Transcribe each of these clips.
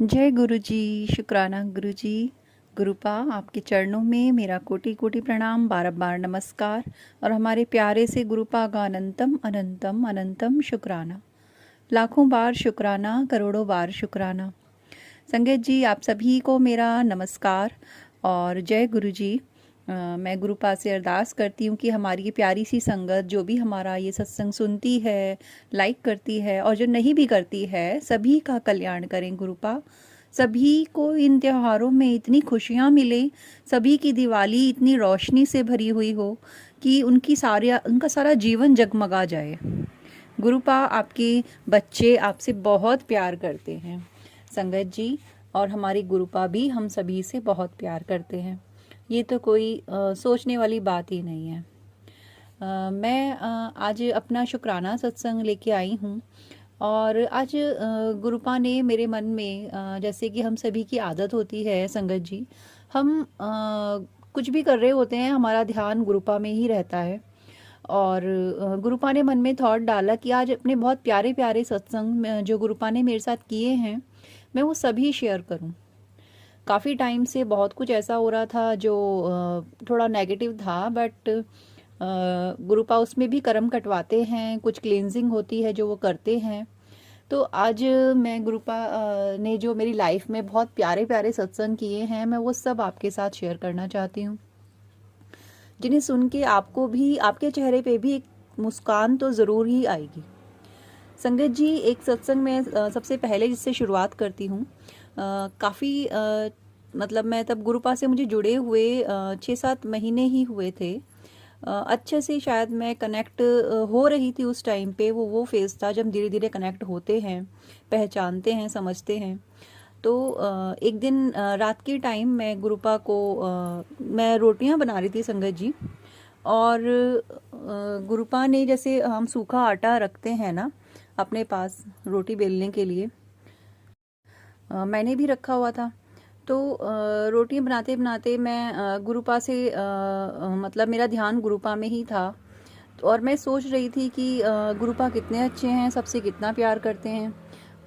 जय गुरु जी। शुक्राना गुरु जी। गुरुपा आपके चरणों में मेरा कोटि कोटि प्रणाम, बार बार नमस्कार। और हमारे प्यारे से गुरुपा का अनंतम अनंतम अनंतम शुक्राना, लाखों बार शुक्राना, करोड़ों बार शुक्राना। संगत जी, आप सभी को मेरा नमस्कार और जय गुरु जी। मैं गुरुपा से अरदास करती हूँ कि हमारी ये प्यारी सी संगत जो भी हमारा ये सत्संग सुनती है, लाइक करती है और जो नहीं भी करती है, सभी का कल्याण करें गुरुपा। सभी को इन त्योहारों में इतनी खुशियाँ मिले, सभी की दिवाली इतनी रोशनी से भरी हुई हो कि उनका सारा जीवन जगमगा जाए। गुरुपा, आपके बच्चे आपसे बहुत प्यार करते हैं संगत जी, और हमारी गुरुपा भी हम सभी से बहुत प्यार करते हैं। ये तो कोई सोचने वाली बात ही नहीं है। मैं आज अपना शुक्राना सत्संग लेके आई हूँ और आज गुरुपा ने मेरे मन में, जैसे कि हम सभी की आदत होती है संगत जी, हम कुछ भी कर रहे होते हैं, हमारा ध्यान गुरुपा में ही रहता है। और गुरुपा ने मन में थॉट डाला कि आज अपने बहुत प्यारे प्यारे सत्संग जो गुरुपा ने मेरे साथ किए हैं, मैं वो सभी शेयर करूं। काफ़ी टाइम से बहुत कुछ ऐसा हो रहा था जो थोड़ा नेगेटिव था, बट गुरुपा उसमें भी कर्म कटवाते हैं, कुछ क्लींजिंग होती है जो वो करते हैं। तो आज मैं गुरुपा ने जो मेरी लाइफ में बहुत प्यारे प्यारे सत्संग किए हैं, मैं वो सब आपके साथ शेयर करना चाहती हूँ, जिन्हें सुन के आपको भी, आपके चेहरे पे भी एक मुस्कान तो ज़रूर ही आएगी। संगत जी, एक सत्संग में सबसे पहले जिससे शुरुआत करती हूँ, काफ़ी मतलब मैं तब गुरुपा से मुझे जुड़े हुए 6-7 महीने ही हुए थे। अच्छे से शायद मैं कनेक्ट हो रही थी उस टाइम पे। वो फेज़ था जब धीरे धीरे कनेक्ट होते हैं, पहचानते हैं, समझते हैं। तो एक दिन रात के टाइम मैं गुरुपा को मैं रोटियां बना रही थी संगत जी, और गुरुपा ने, जैसे हम सूखा आटा रखते हैं ना अपने पास रोटी बेलने के लिए, मैंने भी रखा हुआ था। तो रोटियां बनाते बनाते मैं गुरुपा से मतलब मेरा ध्यान गुरुपा में ही था। और मैं सोच रही थी कि गुरुपा कितने अच्छे हैं, सबसे कितना प्यार करते हैं,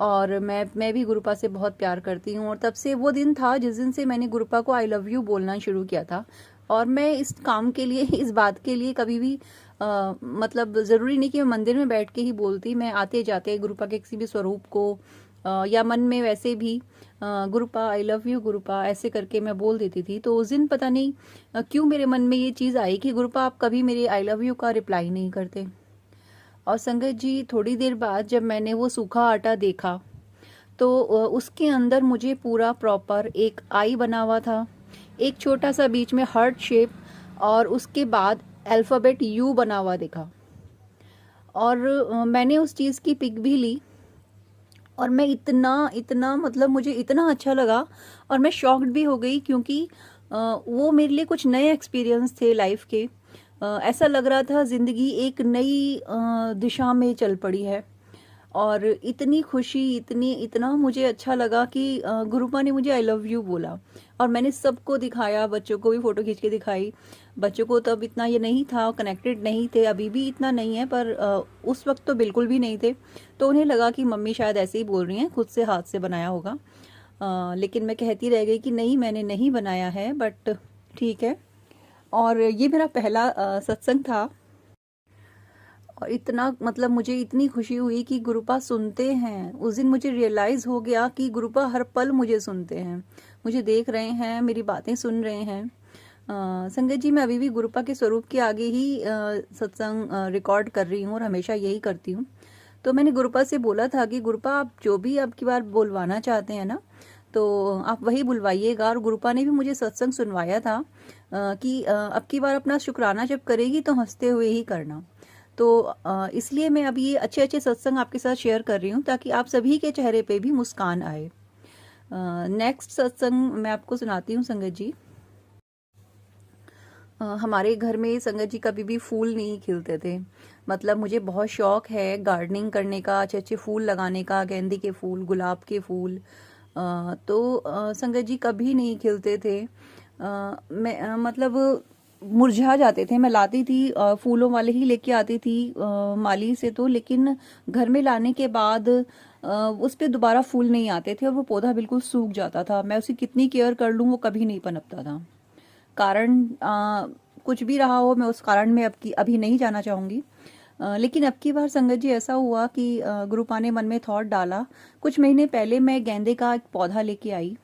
और मैं भी गुरुपा से बहुत प्यार करती हूँ। और तब से वो दिन था जिस दिन से मैंने गुरुपा को आई लव यू बोलना शुरू किया था। और मैं इस काम के लिए, इस बात के लिए कभी भी मतलब ज़रूरी नहीं कि मैं मंदिर में बैठ के ही बोलती, मैं आते जाते गुरुपा के किसी भी स्वरूप को या मन में वैसे भी गुरुपा आई लव यू गुरुपा ऐसे करके मैं बोल देती थी। तो उस दिन पता नहीं क्यों मेरे मन में ये चीज़ आई कि गुरुपा आप कभी मेरे आई लव यू का रिप्लाई नहीं करते। और संगत जी, थोड़ी देर बाद जब मैंने वो सूखा आटा देखा तो उसके अंदर मुझे पूरा प्रॉपर एक आई बना हुआ था, एक छोटा सा बीच में हार्ट शेप, और उसके बाद अल्फ़ाबेट यू बना हुआ दिखा। और मैंने उस चीज़ की पिक भी ली, और मैं इतना इतना मतलब मुझे इतना अच्छा लगा, और मैं शॉक्ड भी हो गई, क्योंकि वो मेरे लिए कुछ नए एक्सपीरियंस थे लाइफ के। ऐसा लग रहा था ज़िंदगी एक नई दिशा में चल पड़ी है। और इतनी खुशी, इतनी इतना मुझे अच्छा लगा कि गुरुपा ने मुझे आई लव यू बोला। और मैंने सबको दिखाया, बच्चों को भी फ़ोटो खींच के दिखाई। बच्चों को तब इतना ये नहीं था, कनेक्टेड नहीं थे, अभी भी इतना नहीं है, पर उस वक्त तो बिल्कुल भी नहीं थे। तो उन्हें लगा कि मम्मी शायद ऐसे ही बोल रही हैं, खुद से हाथ से बनाया होगा। लेकिन मैं कहती रह गई कि नहीं, मैंने नहीं बनाया है, बट ठीक है। और ये मेरा पहला सत्संग था, और इतना मतलब मुझे इतनी खुशी हुई कि गुरुपा सुनते हैं। उस दिन मुझे रियलाइज़ हो गया कि गुरुपा हर पल मुझे सुनते हैं, मुझे देख रहे हैं, मेरी बातें सुन रहे हैं। संगत जी, मैं अभी भी गुरुपा के स्वरूप के आगे ही सत्संग रिकॉर्ड कर रही हूँ, और हमेशा यही करती हूँ। तो मैंने गुरुपा से बोला था कि गुरुपा, आप जो भी अब की बार बुलवाना चाहते हैं ना, तो आप वही बुलवाइएगा। और गुरुपा ने भी मुझे सत्संग सुनवाया था कि अब की बार अपना शुक्राना जब करेगी तो हंसते हुए ही करना। तो इसलिए मैं अब ये अच्छे अच्छे सत्संग आपके साथ शेयर कर रही हूँ, ताकि आप सभी के चेहरे पे भी मुस्कान आए। नेक्स्ट सत्संग मैं आपको सुनाती हूँ संगत जी। हमारे घर में संगत जी कभी भी फूल नहीं खिलते थे। मतलब मुझे बहुत शौक है गार्डनिंग करने का, अच्छे अच्छे फूल लगाने का, गेंदे के फूल, गुलाब के फूल। तो संगत जी कभी नहीं खिलते थे। मैं मतलब मुरझा जाते थे। मैं लाती थी फूलों वाले ही लेके आती थी माली से तो, लेकिन घर में लाने के बाद उस पे दोबारा फूल नहीं आते थे और वो पौधा बिल्कुल सूख जाता था। मैं उसे कितनी केयर कर लूँ वो कभी नहीं पनपता था। कारण कुछ भी रहा हो, मैं उस कारण में अभी नहीं जाना चाहूँगी। लेकिन अब की बार संगत जी ऐसा हुआ कि गुरुपा ने मन में थॉट डाला। कुछ महीने पहले मैं गेंदे का एक पौधा लेके आई,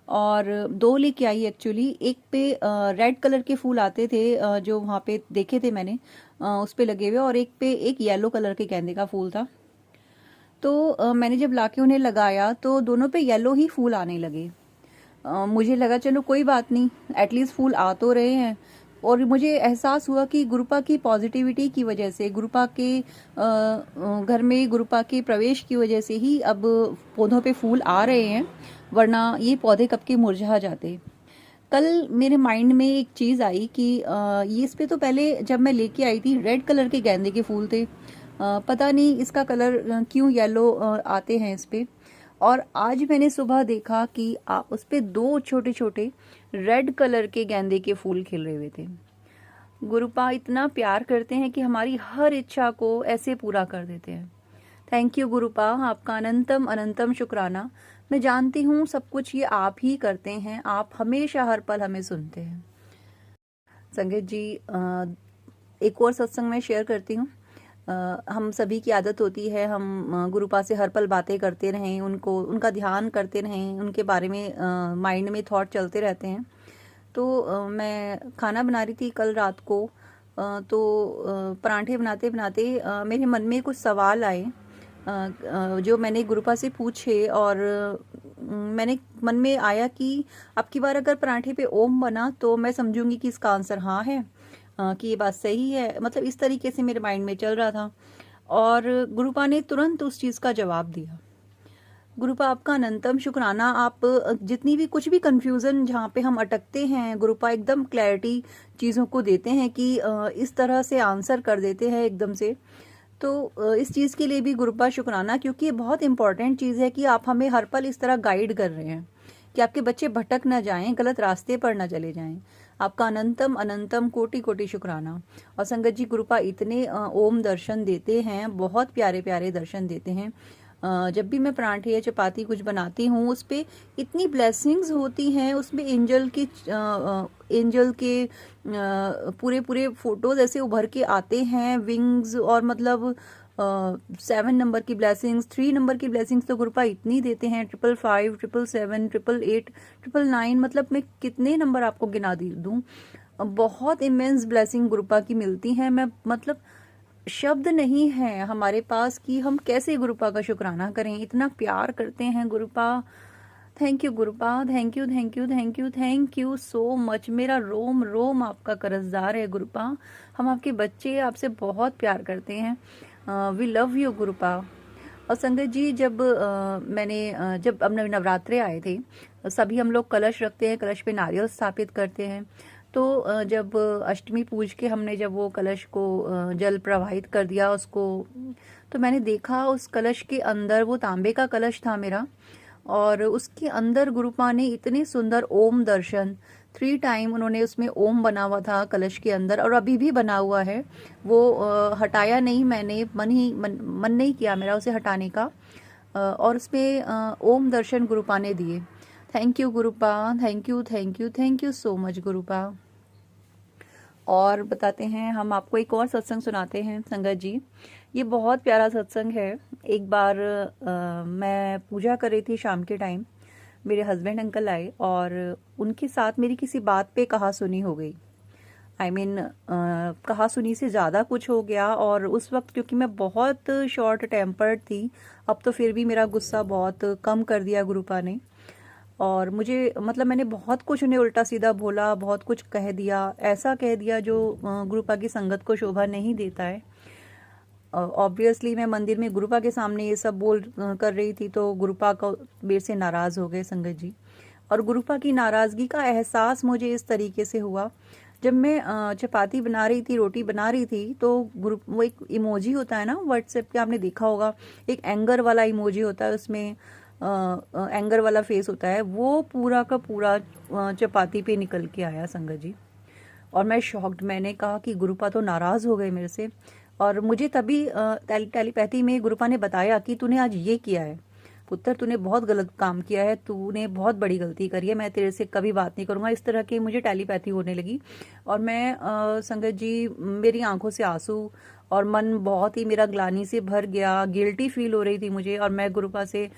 और दो लेके आई एक्चुअली। एक पे रेड कलर के फूल आते थे जो वहाँ पे देखे थे मैंने उस पे लगे हुए, और एक पे एक येलो कलर के गेंदे का फूल था। तो मैंने जब लाके उन्हें लगाया तो दोनों पे येलो ही फूल आने लगे। मुझे लगा चलो कोई बात नहीं, एटलीस्ट फूल आ तो रहे हैं। और मुझे एहसास हुआ कि गुरुपा की पॉजिटिविटी की वजह से, गुरुपा के घर में गुरुपा के प्रवेश की वजह से ही अब पौधों पे फूल आ रहे हैं, वरना ये पौधे कब के मुरझा जाते। कल मेरे माइंड में एक चीज़ आई कि ये इस पे तो पहले जब मैं लेके आई थी रेड कलर के गेंदे के फूल थे, पता नहीं इसका कलर क्यों येलो आते हैं इस पे। और आज मैंने सुबह देखा कि उस पे दो छोटे छोटे रेड कलर के गेंदे के फूल खिले हुए थे। गुरुपा इतना प्यार करते हैं कि हमारी हर इच्छा को ऐसे पूरा कर देते हैं। थैंक यू गुरुपा, आपका अनंतम अनंतम शुक्राना। मैं जानती हूँ सब कुछ ये आप ही करते हैं, आप हमेशा हर पल हमें सुनते हैं। संगीत जी एक और सत्संग में शेयर करती हूँ। हम सभी की आदत होती है, हम गुरुपा से हर पल बातें करते रहें, उनका ध्यान करते रहें, उनके बारे में माइंड में थॉट चलते रहते हैं। तो मैं खाना बना रही थी कल रात को, तो परांठे बनाते बनाते मेरे मन में कुछ सवाल आए जो मैंने गुरुपा से पूछे। और मैंने मन में आया कि अब की बार अगर परांठे पे ओम बना तो मैं समझूंगी कि इसका आंसर हाँ है, कि ये बात सही है। मतलब इस तरीके से मेरे माइंड में चल रहा था, और गुरुपा ने तुरंत उस चीज़ का जवाब दिया। गुरुपा आपका अनंतम शुक्राना। आप जितनी भी कुछ भी कंफ्यूजन जहाँ पे हम अटकते हैं, गुरुपा एकदम क्लैरिटी चीज़ों को देते हैं कि इस तरह से आंसर कर देते हैं एकदम से। तो इस चीज़ के लिए भी गुरुपा शुक्राना, क्योंकि ये बहुत इंपॉर्टेंट चीज़ है कि आप हमें हर पल इस तरह गाइड कर रहे हैं कि आपके बच्चे भटक ना जाएं, गलत रास्ते पर ना चले जाएं। आपका अनंतम अनंतम कोटि कोटि शुक्राना। और संगत जी गुरुपा इतने ओम दर्शन देते हैं, बहुत प्यारे प्यारे दर्शन देते हैं। जब भी मैं पराठे या चपाती कुछ बनाती हूँ उस पर इतनी ब्लेसिंग्स होती हैं, उसमें एंजल के पूरे पूरे फोटोज ऐसे उभर के आते हैं, विंग्स, और मतलब 7 नंबर की ब्लेसिंग्स, 3 नंबर की ब्लेसिंग्स तो गुरुपा इतनी देते हैं, 555, 777, 888, 999, मतलब मैं कितने नंबर आपको गिना दूँ। बहुत इमेंस ब्लेसिंग गुरुपा की मिलती हैं। मैं मतलब शब्द नहीं है हमारे पास कि हम कैसे गुरुपा का शुक्राना करें, इतना प्यार करते हैं Gurupa. Thank you Gurupa, thank you thank you thank you thank you so much. मेरा रोम रोम आपका कर्जदार है गुरुपा। हम आपके बच्चे आपसे बहुत प्यार करते हैं। We love you गुरुपा। और संगत जी जब जब अब नवरात्रे आए थे, सभी हम लोग कलश रखते हैं, कलश पे नारियल स्थापित करते हैं। तो जब अष्टमी पूज के हमने जब वो कलश को जल प्रवाहित कर दिया उसको, तो मैंने देखा उस कलश के अंदर, वो तांबे का कलश था मेरा, और उसके अंदर गुरुपा ने इतने सुंदर ओम दर्शन, 3 टाइम उन्होंने उसमें ओम बना हुआ था कलश के अंदर, और अभी भी बना हुआ है वो। हटाया नहीं मैंने, मन नहीं किया मेरा उसे हटाने का। और उसमें ओम दर्शन गुरुपा ने दिए। Thank you Gurupa, thank you thank you thank you so much Gurupa. और बताते हैं, हम आपको एक और सत्संग सुनाते हैं संगत जी। ये बहुत प्यारा सत्संग है। एक बार मैं पूजा कर रही थी शाम के टाइम, मेरे हस्बैंड अंकल आए और उनके साथ मेरी किसी बात पे कहा सुनी हो गई। कहा सुनी से ज़्यादा कुछ हो गया। और उस वक्त क्योंकि मैं बहुत शॉर्ट टेम्पर्ड थी, अब तो फिर भी मेरा गुस्सा बहुत कम कर दिया गुरुपा ने। और मुझे मतलब मैंने बहुत कुछ उन्हें उल्टा सीधा बोला, बहुत कुछ कह दिया, ऐसा कह दिया जो गुरुपा की संगत को शोभा नहीं देता है। ऑब्वियसली मैं मंदिर में गुरुपा के सामने ये सब बोल कर रही थी, तो गुरुपा को मेरे से नाराज़ हो गए संगत जी। और गुरुपा की नाराज़गी का एहसास मुझे इस तरीके से हुआ, जब मैं चपाती बना रही थी, रोटी बना रही थी, तो वो एक इमोजी होता है ना व्हाट्सएप पे, आपने देखा होगा, एक एंगर वाला इमोजी होता है, उसमें एंगर वाला फेस होता है, वो पूरा का पूरा चपाती पे निकल के आया संगत जी। और मैं शॉक्ड। मैंने कहा कि गुरुपा तो नाराज़ हो गए मेरे से। और मुझे तभी टेलीपैथी में गुरुपा ने बताया कि तूने आज ये किया है पुत्र, तूने बहुत गलत काम किया है, तूने बहुत बड़ी गलती करी है, मैं तेरे से कभी बात नहीं करूंगा। इस तरह की मुझे टेलीपैथी होने लगी। और मैं संगत जी, मेरी आंखों से आंसू और मन बहुत ही मेरा ग्लानि से भर गया, गिल्टी फील हो रही थी मुझे। और मैं गुरुपा से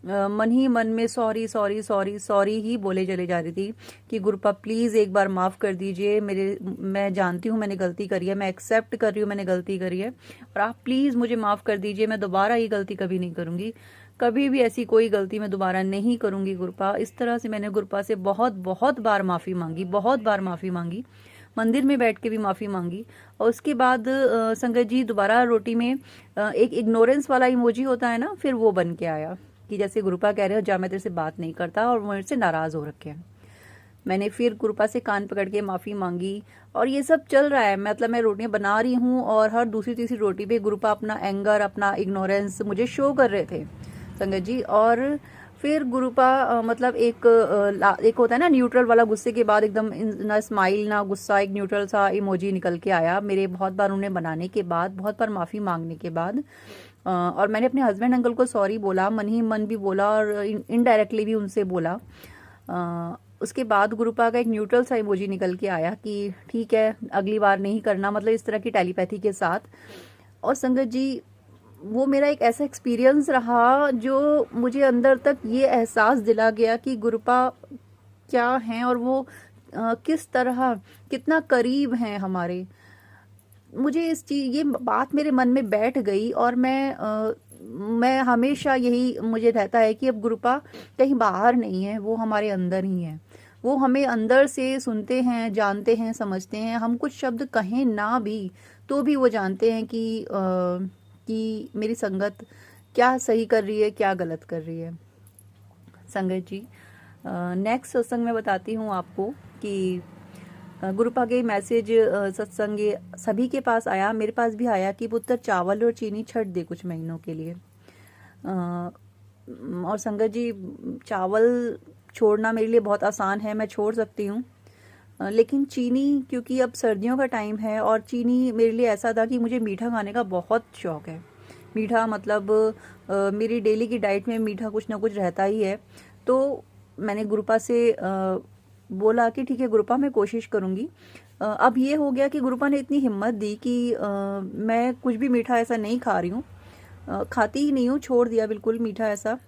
मन ही मन में सॉरी सॉरी सॉरी सॉरी ही बोले चले जा रही थी कि गुरुपा प्लीज़ एक बार माफ़ कर दीजिए, मैं जानती हूँ मैंने गलती करी है, मैं एक्सेप्ट कर रही हूँ मैंने गलती करी है, और आप प्लीज़ मुझे माफ़ कर दीजिए, मैं दोबारा ये गलती कभी नहीं करूँगी, कभी भी ऐसी कोई गलती मैं दोबारा नहीं करूँगी गुरुपा। इस तरह से मैंने गुरुपा से बहुत बहुत बार माफ़ी मांगी, बहुत बार माफ़ी मांगी, मंदिर में बैठ के भी माफ़ी मांगी। और उसके बाद संगत जी दोबारा रोटी में एक इग्नोरेंस वाला इमोजी होता है ना, फिर वो बन के आया कि जैसे गुरुपा कह रहे हो जा मैं तेरे से बात नहीं करता, और वो मेरे से नाराज़ हो रखे हैं। मैंने फिर गुरुपा से कान पकड़ के माफ़ी मांगी। और ये सब चल रहा है, मतलब मैं रोटियां बना रही हूँ और हर दूसरी तीसरी रोटी पे गुरुपा अपना एंगर, अपना इग्नोरेंस मुझे शो कर रहे थे संगत जी। और फिर गुरुपा मतलब एक होता है ना न्यूट्रल वाला, गुस्से के बाद एकदम ना स्माइल ना गुस्सा, एक न्यूट्रल सा इमोजी निकल के आया मेरे बहुत बार उन्हें बनाने के बाद, बहुत बार माफ़ी मांगने के बाद। और मैंने अपने हस्बैंड अंकल को सॉरी बोला, मन ही मन भी बोला और इनडायरेक्टली भी उनसे बोला। उसके बाद गुरुपा का एक न्यूट्रल सा इमोजी निकल के आया कि ठीक है अगली बार नहीं करना, मतलब इस तरह की टेलीपैथी के साथ। और संगत जी वो मेरा एक ऐसा एक्सपीरियंस रहा जो मुझे अंदर तक ये एहसास दिला गया कि गुरुपा क्या हैं और वो किस तरह, कितना करीब हैं हमारे। मुझे ये बात मेरे मन में बैठ गई। और मैं हमेशा यही मुझे रहता है कि अब गुरुपा कहीं बाहर नहीं है, वो हमारे अंदर ही है। वो हमें अंदर से सुनते हैं, जानते हैं, समझते हैं। हम कुछ शब्द कहें ना भी तो भी वो जानते हैं कि मेरी संगत क्या सही कर रही है, क्या गलत कर रही है। संगत जी नेक्स्ट सत्संग में बताती हूँ आपको कि गुरुपा के मैसेज सत्संग सभी के पास आया, मेरे पास भी आया कि पुत्र चावल और चीनी छੱਡ दे कुछ महीनों के लिए। और संगत जी चावल छोड़ना मेरे लिए बहुत आसान है, मैं छोड़ सकती हूँ। लेकिन चीनी, क्योंकि अब सर्दियों का टाइम है और चीनी मेरे लिए ऐसा था कि मुझे मीठा खाने का बहुत शौक़ है। मीठा मतलब मेरी डेली की डाइट में मीठा कुछ ना कुछ रहता ही है। तो मैंने गुरुपा से बोला कि ठीक है गुरुपा मैं कोशिश करूँगी। अब ये हो गया कि गुरुपा ने इतनी हिम्मत दी कि मैं कुछ भी मीठा ऐसा नहीं खा रही हूँ, खाती ही नहीं हूँ, छोड़ दिया बिल्कुल मीठा ऐसा।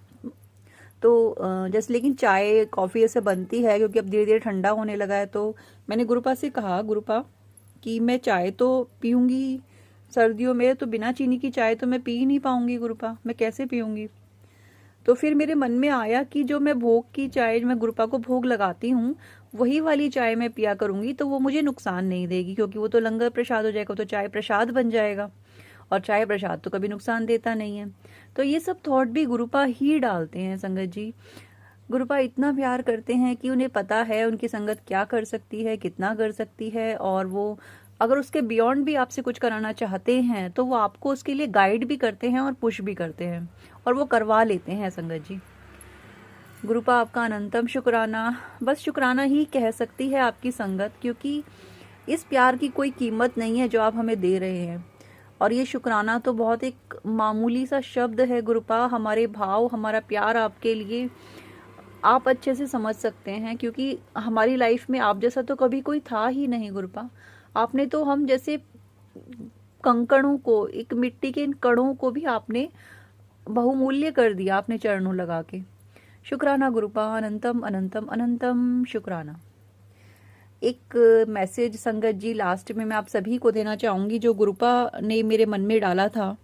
तो जैसे लेकिन चाय कॉफ़ी ऐसे बनती है क्योंकि अब धीरे धीरे ठंडा होने लगा है। तो मैंने गुरुपा से कहा गुरुपा कि मैं चाय तो पीऊँगी सर्दियों में, तो बिना चीनी की चाय तो मैं पी ही नहीं पाऊँगी गुरुपा, मैं कैसे पीऊँगी। तो फिर मेरे मन में आया कि जो मैं भोग की चाय, मैं गुरुपा को भोग लगाती हूँ वही वाली चाय मैं पिया करूँगी, तो वो मुझे नुकसान नहीं देगी क्योंकि वो तो लंगर प्रसाद हो जाएगा, तो चाय प्रसाद बन जाएगा, और चाय प्रसाद तो कभी नुकसान देता नहीं है। तो ये सब थॉट भी गुरुपा ही डालते हैं संगत जी। गुरुपा इतना प्यार करते हैं कि उन्हें पता है उनकी संगत क्या कर सकती है, कितना कर सकती है, और वो अगर उसके बियॉन्ड भी आपसे कुछ कराना चाहते हैं तो वो आपको उसके लिए गाइड भी करते हैं और पुश भी करते हैं, और वो करवा लेते हैं संगत जी। गुरुपा आपका अनंतम शुक्राना, बस शुक्राना ही कह सकती है आपकी संगत, क्योंकि इस प्यार की कोई कीमत नहीं है जो आप हमें दे रहे हैं। और ये शुक्राना तो बहुत एक मामूली सा शब्द है गुरुपा, हमारे भाव, हमारा प्यार आपके लिए आप अच्छे से समझ सकते हैं, क्योंकि हमारी लाइफ में आप जैसा तो कभी कोई था ही नहीं गुरुपा। आपने तो हम जैसे कंकड़ों को, एक मिट्टी के इन कणों को भी आपने बहुमूल्य कर दिया आपने चरणों लगा के। शुक्राना गुरुपा, अनंतम अनंतम अनंतम शुक्राना। एक मैसेज संगत जी लास्ट में मैं आप सभी को देना चाहूँगी जो गुरुपा ने मेरे मन में डाला था।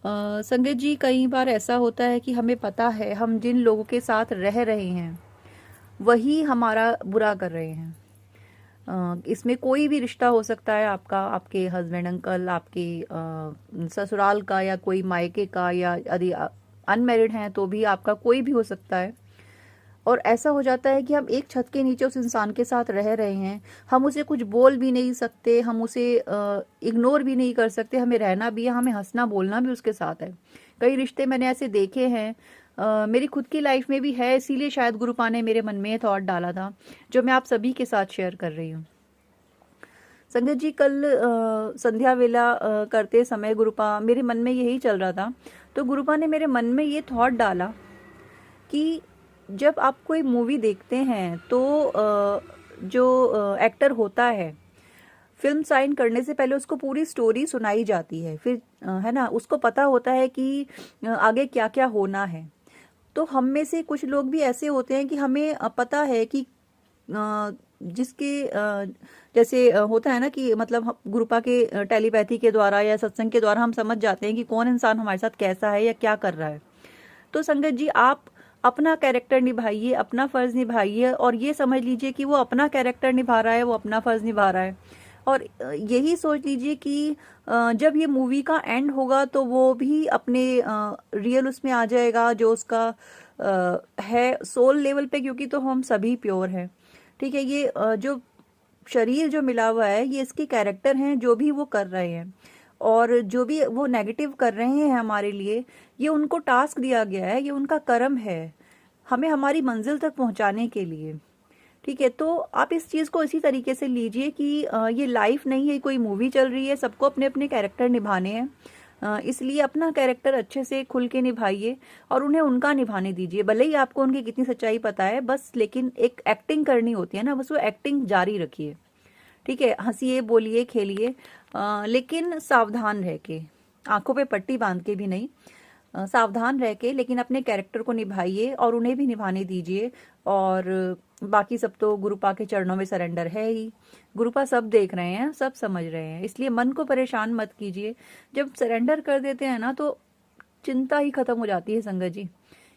संगत जी कई बार ऐसा होता है कि हमें पता है हम जिन लोगों के साथ रह रहे हैं वही हमारा बुरा कर रहे हैं। इसमें कोई भी रिश्ता हो सकता है आपका, आपके हस्बैंड अंकल, आपके ससुराल का, या कोई मायके का, या यदि अनमैरिड हैं तो भी आपका कोई भी हो सकता है। और ऐसा हो जाता है कि हम एक छत के नीचे उस इंसान के साथ रह रहे हैं, हम उसे कुछ बोल भी नहीं सकते, हम उसे इग्नोर भी नहीं कर सकते, हमें रहना भी है, हमें हंसना बोलना भी उसके साथ है। कई रिश्ते मैंने ऐसे देखे हैं, मेरी खुद की लाइफ में भी है, इसीलिए शायद गुरुपा ने मेरे मन में ये थॉट डाला था जो मैं आप सभी के साथ शेयर कर रही हूँ। संगत जी, कल संध्या वेला करते समय गुरुपा मेरे मन में यही चल रहा था, तो गुरुपा ने मेरे मन में ये थॉट डाला कि जब आप कोई मूवी देखते हैं तो जो एक्टर होता है, फिल्म साइन करने से पहले उसको पूरी स्टोरी सुनाई जाती है, फिर है ना, उसको पता होता है कि आगे क्या क्या होना है। तो हम में से कुछ लोग भी ऐसे होते हैं कि हमें पता है कि जिसके जैसे होता है ना कि मतलब गुरुपा के टेलीपैथी के द्वारा या सत्संग के द्वारा हम समझ जाते हैं कि कौन इंसान हमारे साथ कैसा है या क्या कर रहा है। तो संगत जी, आप अपना कैरेक्टर निभाइए, अपना फर्ज निभाइए, और ये समझ लीजिए कि वो अपना कैरेक्टर निभा रहा है, वो अपना फर्ज निभा रहा है। और यही सोच लीजिए कि जब ये मूवी का एंड होगा तो वो भी अपने रियल उसमें आ जाएगा, जो उसका है सोल लेवल पे, क्योंकि तो हम सभी प्योर हैं। ठीक है, ये जो शरीर जो मिला हुआ है, ये इसके कैरेक्टर हैं जो भी वो कर रहे हैं, और जो भी वो नेगेटिव कर रहे हैं हमारे लिए, ये उनको टास्क दिया गया है, ये उनका कर्म है हमें हमारी मंजिल तक पहुंचाने के लिए। ठीक है, तो आप इस चीज़ को इसी तरीके से लीजिए कि ये लाइफ नहीं है, कोई मूवी चल रही है, सबको अपने अपने कैरेक्टर निभाने हैं। इसलिए अपना कैरेक्टर अच्छे से खुल के निभाइए और उन्हें उनका निभाने दीजिए, भले ही आपको उनकी कितनी सच्चाई पता है, बस लेकिन एक एक्टिंग करनी होती है ना, बस वो एक्टिंग जारी रखिए। ठीक है, हंसिए, बोलिए, खेलिए, लेकिन सावधान रह के, आंखों पे पट्टी बांध के भी नहीं, सावधान रह के, लेकिन अपने कैरेक्टर को निभाइए और उन्हें भी निभाने दीजिए। और बाकी सब तो गुरुपा के चरणों में सरेंडर है ही। गुरुपा सब देख रहे हैं, सब समझ रहे हैं, इसलिए मन को परेशान मत कीजिए। जब सरेंडर कर देते हैं ना तो चिंता ही खत्म हो जाती है संगत जी,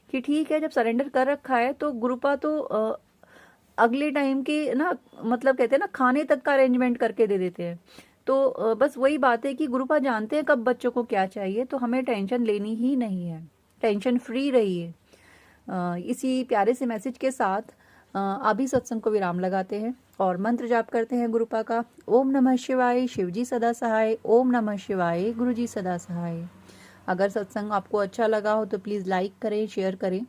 कि ठीक है, जब सरेंडर कर रखा है तो गुरुपा तो अगले टाइम के ना, मतलब कहते हैं ना, खाने तक का अरेंजमेंट करके दे देते हैं। तो बस वही बात है कि गुरुपा जानते हैं कब बच्चों को क्या चाहिए, तो हमें टेंशन लेनी ही नहीं है, टेंशन फ्री रहिए। इसी प्यारे से मैसेज के साथ अभी सत्संग को विराम लगाते हैं और मंत्र जाप करते हैं गुरुपा का। ओम नमः शिवाय, शिवजी सदा सहाय। ओम नमः शिवाय, गुरुजी सदा सहाय। अगर सत्संग आपको अच्छा लगा हो तो प्लीज़ लाइक करें, शेयर करें,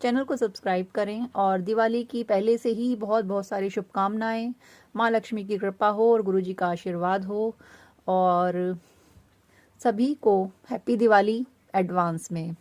चैनल को सब्सक्राइब करें, और दिवाली की पहले से ही बहुत बहुत सारी शुभकामनाएं। माँ लक्ष्मी की कृपा हो और गुरुजी का आशीर्वाद हो, और सभी को हैप्पी दिवाली एडवांस में।